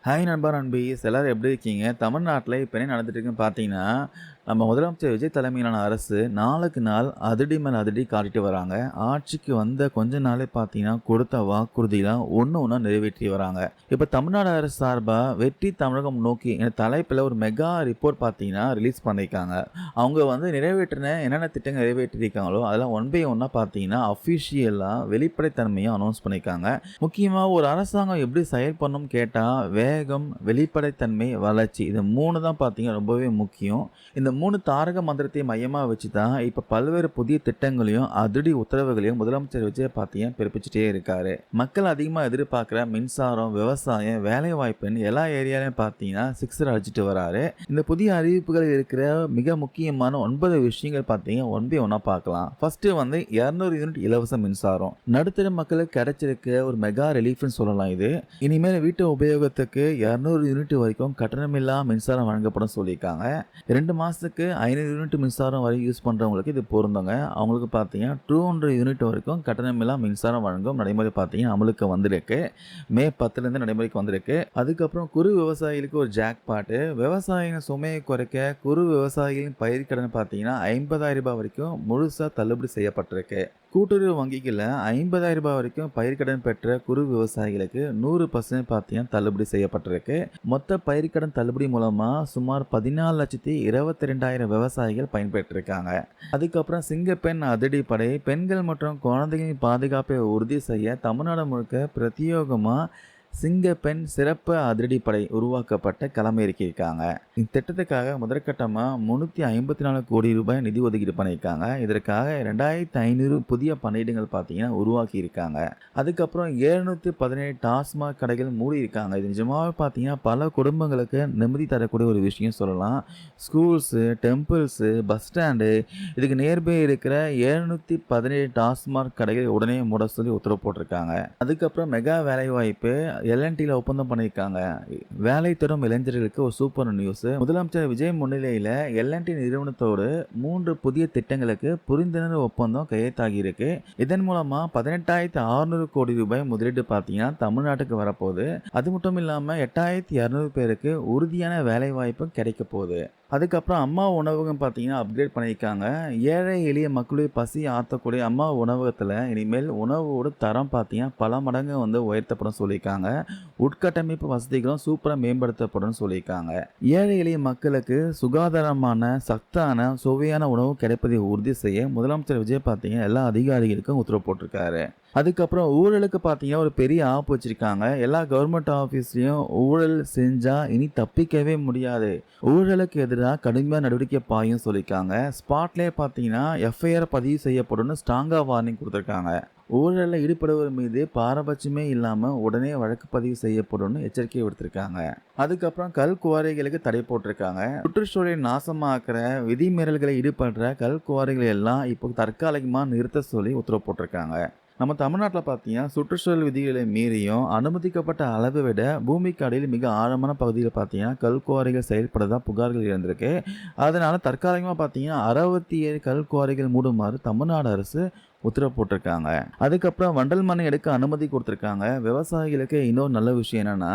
Hi நண்பா நண்பீஸ் எல்லாரும் எப்படி இருக்கீங்க? தமிழ்நாட்டில் இப்போ என்ன நடந்துட்டு இருக்குன்னு பார்த்தீங்கன்னா, நம்ம முதலமைச்சர் விஜய் தலைமையிலான அரசு நாளுக்கு நாள் அதிரடி மேல் அதிரடி காட்டிட்டு வராங்க. ஆட்சிக்கு வந்த கொஞ்ச நாளே பார்த்தீங்கன்னா, கொடுத்த வாக்குறுதிலாம் ஒன்று ஒன்றா நிறைவேற்றி வராங்க. இப்போ தமிழ்நாடு அரசு சார்பாக வெற்றி தமிழகம் நோக்கி என்ற தலைப்பில் ஒரு மெகா ரிப்போர்ட் பார்த்தீங்கன்னா ரிலீஸ் பண்ணியிருக்காங்க. அவங்க நிறைவேற்றின என்னென்ன திட்டங்கள் நிறைவேற்றிருக்காங்களோ அதெல்லாம் ஒன் பை ஒன்னாக பார்த்தீங்கன்னா அஃபிஷியலாக வெளிப்படைத்தன்மையாக அனௌன்ஸ் பண்ணியிருக்காங்க. முக்கியமாக ஒரு அரசாங்கம் எப்படி செயல்படணும்னு கேட்டால் வேகம், வெளிப்படைத்தன்மை, வளர்ச்சி இது 3 தான் பார்த்தீங்கன்னா ரொம்பவே முக்கியம். இந்த 3 தாரக மந்திரத்தை மையமாக வச்சு தான் இப்போ பல்வேறு புதிய திட்டங்களையும் அதிரடி உத்தரவுகளையும் முதலமைச்சர் விஜய் பார்த்தீங்கன்னா பிறப்பிச்சுட்டே இருக்காரு. மக்கள் அதிகமாக எதிர்பார்க்குற மின்சாரம், விவசாயம், வேலை வாய்ப்புன்னு எல்லா ஏரியாலையும் பார்த்தீங்கன்னா சிக்ஸர் அடிச்சுட்டு வராரு. இந்த புதிய அறிவிப்புகள் இருக்கிற மிக முக்கியமான 9 விஷயங்கள் பார்த்தீங்கன்னா ஒன் பை ஒன்னா பார்க்கலாம். ஃபர்ஸ்ட் 200 யூனிட் இலவச மின்சாரம் நடுத்தர மக்களுக்கு கிடைச்சிருக்க ஒரு மெகா ரிலீஃப்னு சொல்லலாம். இது இனிமேல் வீட்டு உபயோகத்துக்கு 200 யூனிட் வரைக்கும் கட்டணமில்லா மின்சாரம் வழங்கப்படும் சொல்லியிருக்காங்க. 2 மாதத்துக்கு 500 யூனிட் மின்சாரம் வரை யூஸ் பண்ணுறவங்களுக்கு இது பொருந்தங்க. அவங்களுக்கு பார்த்தீங்கன்னா 200 யூனிட் வரைக்கும் கட்டணமில்லா மின்சாரம் வழங்கும் நடைமுறை பார்த்தீங்கன்னா அமலுக்கு வந்திருக்கு. மே 10லேருந்து நடைமுறைக்கு வந்திருக்கு. அதுக்கப்புறம் குறு விவசாயிகளுக்கு ஒரு ஜாக் பாட்டு. விவசாயிகள் சுமையை குறைக்க குறு விவசாயிகளின் பயிர் கடன் பார்த்தீங்கன்னா 50,000 ரூபாய் வரைக்கும் முழுசாக தள்ளுபடி செய்யப்பட்டிருக்கு. கூட்டுறவு வங்கிகளில் 50,000 ரூபாய் வரைக்கும் பயிர்க்கடன் பெற்ற குறு விவசாயிகளுக்கு 100% பார்த்தீங்கன்னா தள்ளுபடி செய்யப்பட்டிருக்கு. மொத்த பயிர்க்கடன் தள்ளுபடி மூலமாக சுமார் 14,22,000 விவசாயிகள் பயன்பெற்றிருக்காங்க. அதுக்கப்புறம் சிங்கப்பெண் அதிரடி படை பெண்கள் மற்றும் குழந்தைகளின் பாதுகாப்பை உறுதி செய்ய தமிழ்நாடு முழுக்க பிரத்யேகமாக சிங்கப்பெண் சிறப்பு அதிரடிப்படை உருவாக்கப்பட்ட களமிறக்கியிருக்காங்க. இத்திட்டத்துக்காக முதற்கட்டமாக 354 கோடி ரூபாய் நிதி ஒதுக்கீடு பண்ணியிருக்காங்க. இதற்காக 2,500 புதிய பணியிடங்கள் பார்த்தீங்கன்னா உருவாக்கி இருக்காங்க. அதுக்கப்புறம் 717 டாஸ்மாக் கடைகள் மூடி இருக்காங்க. இது நிஜமாவே பார்த்தீங்கன்னா பல குடும்பங்களுக்கு நிம்மதி தரக்கூடிய ஒரு விஷயம் சொல்லலாம். ஸ்கூல்ஸு, டெம்பிள்ஸு, பஸ் ஸ்டாண்டு இதுக்கு நேர்பே இருக்கிற 717 டாஸ்மாக் கடைகள் உடனே மூட சொல்லி உத்தரவு போட்டிருக்காங்க. அதுக்கப்புறம் மெகா வேலைவாய்ப்பு எல்என்டியில் ஒப்பந்தம் பண்ணியிருக்காங்க. வேலை தரும் இளைஞர்களுக்கு ஒரு சூப்பர் நியூஸ். முதலமைச்சர் விஜய் முன்னிலையில் எல்என்டி நிறுவனத்தோடு 3 புதிய திட்டங்களுக்கு புரிந்துணர்வு ஒப்பந்தம் கையெழுத்தாகி இருக்கு. இதன் மூலமா 18,600 கோடி ரூபாய் முதலீடு பார்த்தீங்கன்னா தமிழ்நாட்டுக்கு வரப்போகுது. அது மட்டும் இல்லாமல் 8,200 பேருக்கு உறுதியான வேலை வாய்ப்பும் கிடைக்க போகுது. அதுக்கப்புறம் அம்மா உணவகம் பார்த்தீங்கன்னா அப்கிரேட் பண்ணியிருக்காங்க. ஏழை எளிய மக்களுடைய பசி ஆற்றக்கூடிய அம்மா உணவகத்தில் இனிமேல் உணவோட தரம் பார்த்தீங்கன்னா பல மடங்கு உயர்த்தப்படும் சொல்லியிருக்காங்க. உட்கட்டமைப்பு வசதிகளும் சூப்பராக மேம்படுத்தப்படும் சொல்லியிருக்காங்க. ஏழை எளிய மக்களுக்கு சுகாதாரமான, சத்தான, சுவையான உணவு கிடைப்பதை உறுதி செய்ய முதலமைச்சர் விஜய் பார்த்தீங்கன்னா எல்லா அதிகாரிகளுக்கும் உத்தரவு போட்டிருக்காரு. அதுக்கப்புறம் ஊழலுக்கு பார்த்தீங்கன்னா ஒரு பெரிய ஆப் வச்சுருக்காங்க. எல்லா கவர்மெண்ட் ஆஃபீஸ்லேயும் ஊழல் செஞ்சால் இனி தப்பிக்கவே முடியாது. ஊழலுக்கு எதிராக கடுமையாக நடவடிக்கை பாயும் சொல்லியிருக்காங்க. ஸ்பாட்லேயே பார்த்தீங்கன்னா எஃப்ஐஆர் பதிவு செய்யப்படும்னு ஸ்ட்ராங்காக வார்னிங் கொடுத்துருக்காங்க. ஊழலில் ஈடுபடுவர் மீது பாரபட்சமே இல்லாமல் உடனே வழக்கு பதிவு செய்யப்படும்னு எச்சரிக்கை விடுத்திருக்காங்க. அதுக்கப்புறம் கல் குவாரிகளுக்கு தடை போட்டிருக்காங்க. சுற்றுச்சூழலை நாசமாக்குற விதிமீறல்களை ஈடுபடுற கல் குவாரிகளை எல்லாம் இப்போ தற்காலிகமாக நிறுத்த சொல்லி உத்தரவு போட்டிருக்காங்க. நம்ம தமிழ்நாட்டில் பார்த்தீங்கன்னா சுற்றுச்சூழல் விதிகளை மீறியும் அனுமதிக்கப்பட்ட அளவை விட பூமிக்கு அடியில் மிக ஆழமான பகுதியில் பார்த்தீங்கன்னா கல்குவாரிகள் செயல்படுறதா புகார்கள் இருந்திருக்கு. அதனால் தற்காலிகமாக பார்த்தீங்கன்னா 67 கல்குவாரிகள் மூடுமாறு தமிழ்நாடு அரசு உத்தரவு போட்டிருக்காங்க. அதுக்கப்புறம் வண்டல் மண்ணை எடுக்க அனுமதி கொடுத்துருக்காங்க. விவசாயிகளுக்கு இன்னொரு நல்ல விஷயம் என்னென்னா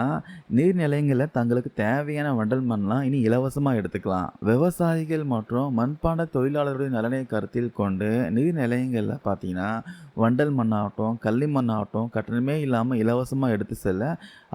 நீர்நிலைகளில் தங்களுக்கு தேவையான வண்டல் மண்லாம் இனி இலவசமாக எடுத்துக்கலாம். விவசாயிகள் மற்றும் மண்பாண்ட தொழிலாளர்களுடைய நலனை கருத்தில் கொண்டு நீர்நிலையங்களில் பார்த்தீங்கன்னா வண்டல் மண்ணாகட்டும், கள்ளி மண்ணாகட்டும் கட்டணமே இல்லாமல் இலவசமாக எடுத்து செல்ல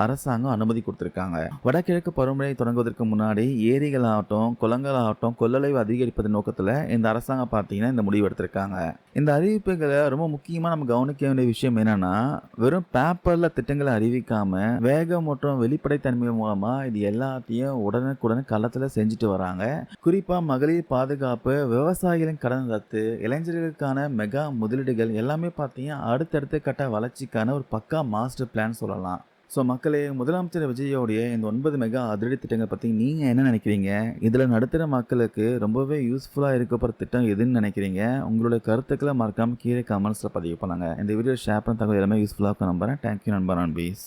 அரசாங்கம் அனுமதி கொடுத்துருக்காங்க. வடகிழக்கு பருவமழை தொடங்குவதற்கு முன்னாடி ஏரிகளாகட்டும், குளங்களாகட்டும் கொள்ளளவு அதிகரிப்பது நோக்கத்தில் இந்த அரசாங்கம் பார்த்தீங்கன்னா இந்த முடிவு எடுத்திருக்காங்க. இந்த அறிவிப்புகளை ரொம்ப முக்கியமாக நம்ம கவனிக்க வேண்டிய விஷயம் என்னன்னா வெறும் பேப்பரில் திட்டங்களை அறிவிக்காமல் வேகம் மற்றும் வெளிப்படைத்தன்மை மூலமாக இது எல்லாத்தையும் உடனுக்குடன் களத்தில் செஞ்சுட்டு வராங்க. குறிப்பாக மகளிர் பாதுகாப்பு, விவசாயிகளின் கடன் ரத்து, இளைஞர்களுக்கான மெகா முதலீடுகள் எல்லாமே பார்த்தீங்கன்னா அடுத்தடுத்த கட்ட வளர்ச்சிக்கான ஒரு பக்கா மாஸ்டர் பிளான் சொல்லலாம். ஸோ மக்களே, முதலமைச்சர் விஜயோடைய இந்த 9 மெகா அதிரடி திட்டங்களை பற்றி நீங்கள் என்ன நினைக்கிறீங்க? இதில் நடுத்தர மக்களுக்கு ரொம்பவே யூஸ்ஃபுல்லாக இருக்க திட்டம் எதுன்னு நினைக்கிறீங்க? உங்களுடைய கருத்துக்களை மறக்காமல் கீழே கமெண்ட்ஸில் பதிவு பண்ணுங்கள். இந்த வீடியோ ஷேர் பண்ண தகவல் எல்லாமே யூஸ்ஃபுல்லாக இருக்கும் நம்புறேன். தேங்க்யூ நண்பர் அண்ட் பீஸ்.